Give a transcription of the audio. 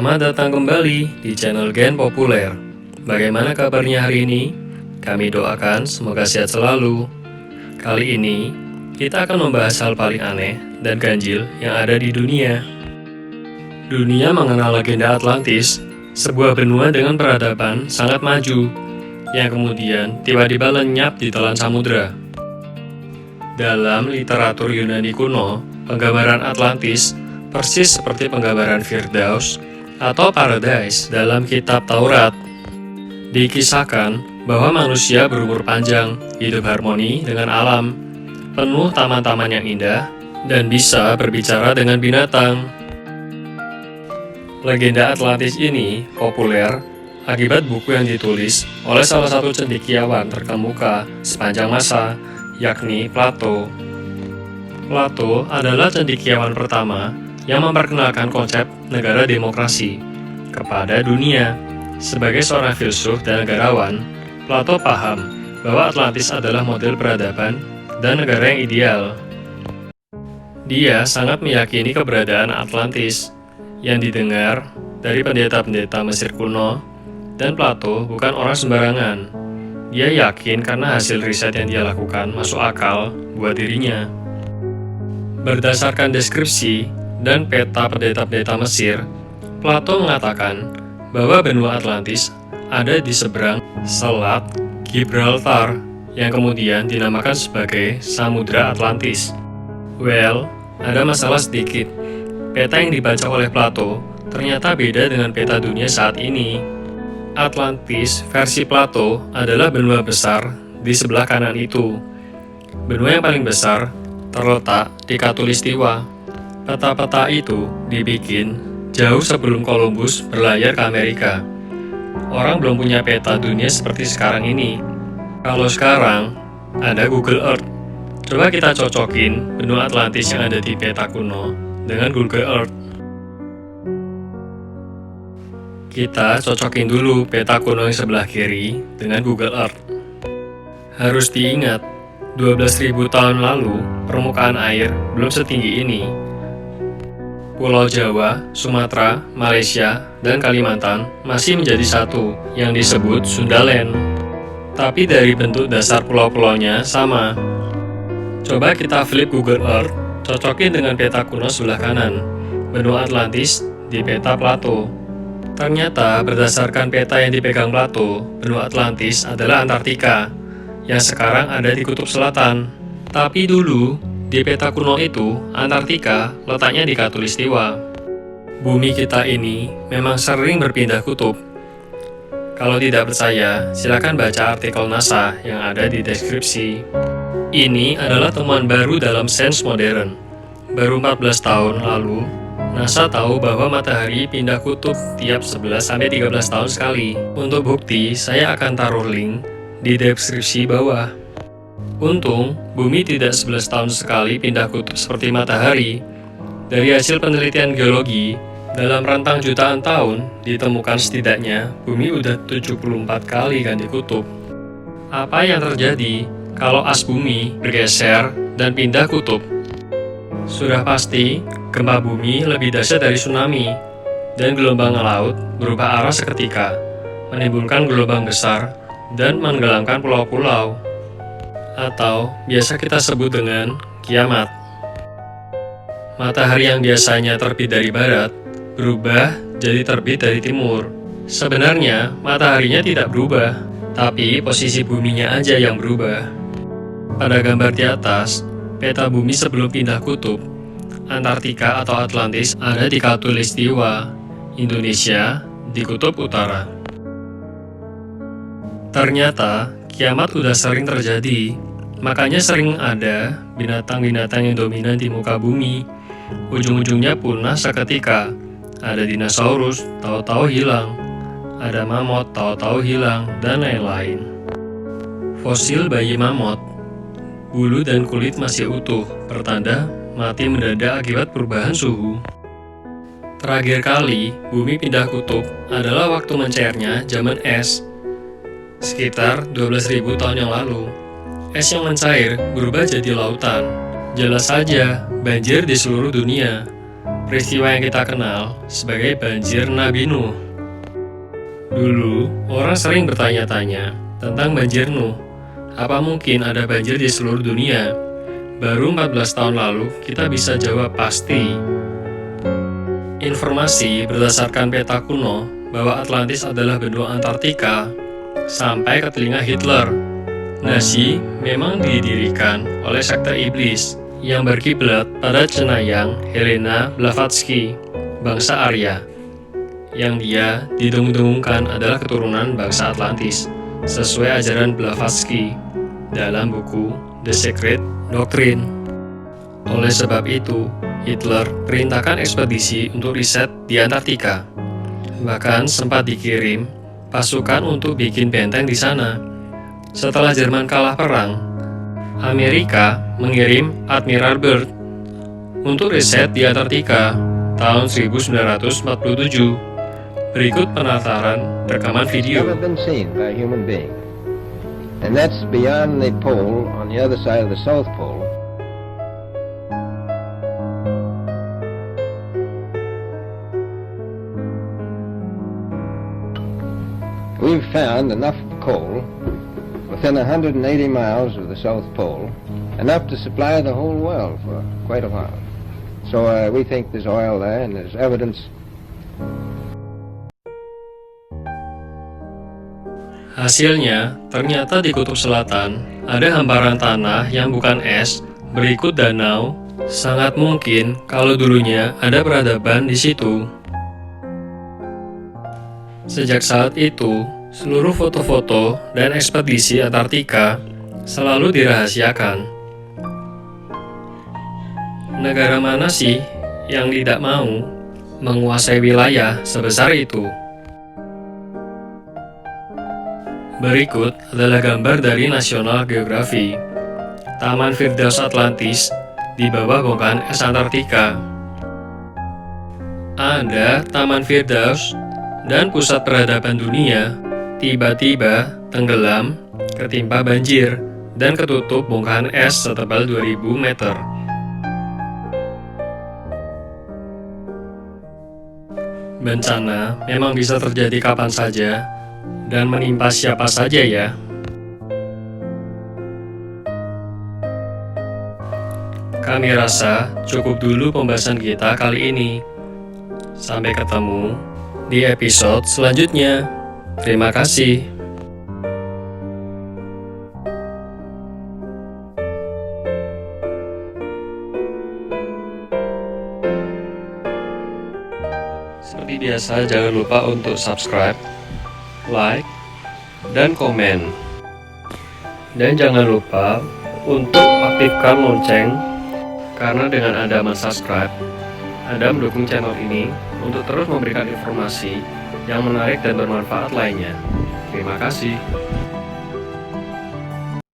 Selamat datang kembali di channel Gen Populer. Bagaimana kabarnya hari ini? Kami doakan semoga sehat selalu. Kali ini, kita akan membahas hal paling aneh dan ganjil yang ada di dunia. Dunia mengenal legenda Atlantis, sebuah benua dengan peradaban sangat maju, yang kemudian tiba-tiba lenyap di telan samudera. Dalam literatur Yunani kuno, penggambaran Atlantis persis seperti penggambaran Firdaus atau Paradise dalam kitab Taurat. Dikisahkan bahwa manusia berumur panjang, hidup harmoni dengan alam, penuh taman-taman yang indah, dan bisa berbicara dengan binatang. Legenda Atlantis ini populer akibat buku yang ditulis oleh salah satu cendekiawan terkemuka sepanjang masa, yakni Plato. Plato adalah cendekiawan pertama yang memperkenalkan konsep negara demokrasi kepada dunia. Sebagai seorang filsuf dan negarawan, Plato paham bahwa Atlantis adalah model peradaban dan negara yang ideal. Dia sangat meyakini keberadaan Atlantis yang didengar dari pendeta-pendeta Mesir kuno, dan Plato bukan orang sembarangan. Dia yakin karena hasil riset yang dia lakukan masuk akal buat dirinya. Berdasarkan deskripsi dan peta pendeta-pendeta Mesir, Plato mengatakan bahwa benua Atlantis ada di seberang Selat Gibraltar yang kemudian dinamakan sebagai Samudra Atlantis. Well, ada masalah sedikit. Peta yang dibaca oleh Plato ternyata beda dengan peta dunia saat ini. Atlantis versi Plato adalah benua besar di sebelah kanan itu. Benua yang paling besar terletak di Khatulistiwa. Peta-peta itu dibikin jauh sebelum Columbus berlayar ke Amerika. Orang belum punya peta dunia seperti sekarang ini. Kalau sekarang, ada Google Earth. Coba kita cocokin benua Atlantis yang ada di peta kuno dengan Google Earth. Kita cocokin dulu peta kuno yang sebelah kiri dengan Google Earth. Harus diingat, 12.000 tahun lalu, permukaan air belum setinggi ini. Pulau Jawa, Sumatera, Malaysia, dan Kalimantan masih menjadi satu yang disebut Sundaland. Tapi dari bentuk dasar pulau-pulaunya sama. Coba kita flip Google Earth, cocokin dengan peta kuno sebelah kanan, benua Atlantis di peta Plato. Ternyata berdasarkan peta yang dipegang Plato, benua Atlantis adalah Antartika, yang sekarang ada di kutub selatan. Tapi dulu, di peta kuno itu, Antartika letaknya di Khatulistiwa. Bumi kita ini memang sering berpindah kutub. Kalau tidak percaya, silakan baca artikel NASA yang ada di deskripsi. Ini adalah temuan baru dalam sains modern. Baru 14 tahun lalu, NASA tahu bahwa matahari pindah kutub tiap 11-13 tahun sekali. Untuk bukti, saya akan taruh link di deskripsi bawah. Untung, bumi tidak 11 tahun sekali pindah kutub seperti matahari. Dari hasil penelitian geologi, dalam rentang jutaan tahun, ditemukan setidaknya bumi udah 74 kali ganti kutub. Apa yang terjadi kalau as bumi bergeser dan pindah kutub? Sudah pasti, gempa bumi lebih dahsyat dari tsunami, dan gelombang laut berubah arah seketika, menimbulkan gelombang besar dan menenggelamkan pulau-pulau. Atau biasa kita sebut dengan kiamat. Matahari yang biasanya terbit dari barat berubah jadi terbit dari timur. Sebenarnya mataharinya tidak berubah, tapi posisi buminya aja yang berubah. Pada gambar di atas, peta bumi sebelum pindah kutub, Antartika atau Atlantis ada di Khatulistiwa, Indonesia di kutub utara. Ternyata kiamat udah sering terjadi, makanya sering ada binatang-binatang yang dominan di muka bumi. Ujung-ujungnya punah seketika. Ada dinosaurus, tahu-tahu hilang. Ada mamut, tahu-tahu hilang, dan lain-lain. Fosil bayi mamut, bulu dan kulit masih utuh, pertanda mati mendadak akibat perubahan suhu. Terakhir kali bumi pindah kutub adalah waktu mencairnya zaman es, sekitar 12.000 tahun yang lalu. Es yang mencair berubah jadi lautan. Jelas saja, banjir di seluruh dunia. peristiwa yang kita kenal sebagai banjir Nabi Nuh. Dulu, orang sering bertanya-tanya tentang banjir Nuh. Apa mungkin ada banjir di seluruh dunia? Baru 14 tahun lalu, kita bisa jawab pasti. Informasi berdasarkan peta kuno bahwa Atlantis adalah benua Antartika sampai ke telinga Hitler. Nazi memang didirikan oleh sekte iblis yang berkiblat pada cenayang Helena Blavatsky, bangsa Arya, yang dia didengung-dengungkan adalah keturunan bangsa Atlantis, sesuai ajaran Blavatsky dalam buku The Secret Doctrine. Oleh sebab itu, Hitler perintahkan ekspedisi untuk riset di Antartika. Bahkan sempat dikirim pasukan untuk bikin benteng di sana. Setelah Jerman kalah perang, Amerika mengirim Admiral Byrd untuk riset di Antartika tahun 1947. Berikut penataran rekaman video. Never been seen by a human being. And that's beyond the pole, on the other side of the South Pole. We've found enough coal within 180 miles of the South Pole, enough to supply the whole world for quite a while. So we think there's oil there and there's evidence. Hasilnya, ternyata di Kutub Selatan ada hamparan tanah yang bukan es berikut danau. Sangat mungkin kalau dulunya ada peradaban di situ. Sejak saat itu, seluruh foto-foto dan ekspedisi Antartika selalu dirahasiakan. Negara mana sih yang tidak mau menguasai wilayah sebesar itu? Berikut adalah gambar dari National Geographic. Taman Firdaus Atlantis di bawah bongkahan es Antartika. Ada Taman Firdaus dan pusat peradaban dunia tiba-tiba tenggelam ketimpa banjir dan ketutup bongkahan es setebal 2000 meter. Bencana memang bisa terjadi kapan saja dan menimpa siapa saja ya. Kami rasa cukup dulu pembahasan kita kali ini. Sampai ketemu di episode selanjutnya. Terima kasih. Seperti biasa, jangan lupa untuk subscribe, like, dan komen. Dan jangan lupa untuk aktifkan lonceng, karena dengan Anda mensubscribe, Anda mendukung channel ini untuk terus memberikan informasi yang menarik dan bermanfaat lainnya. Terima kasih.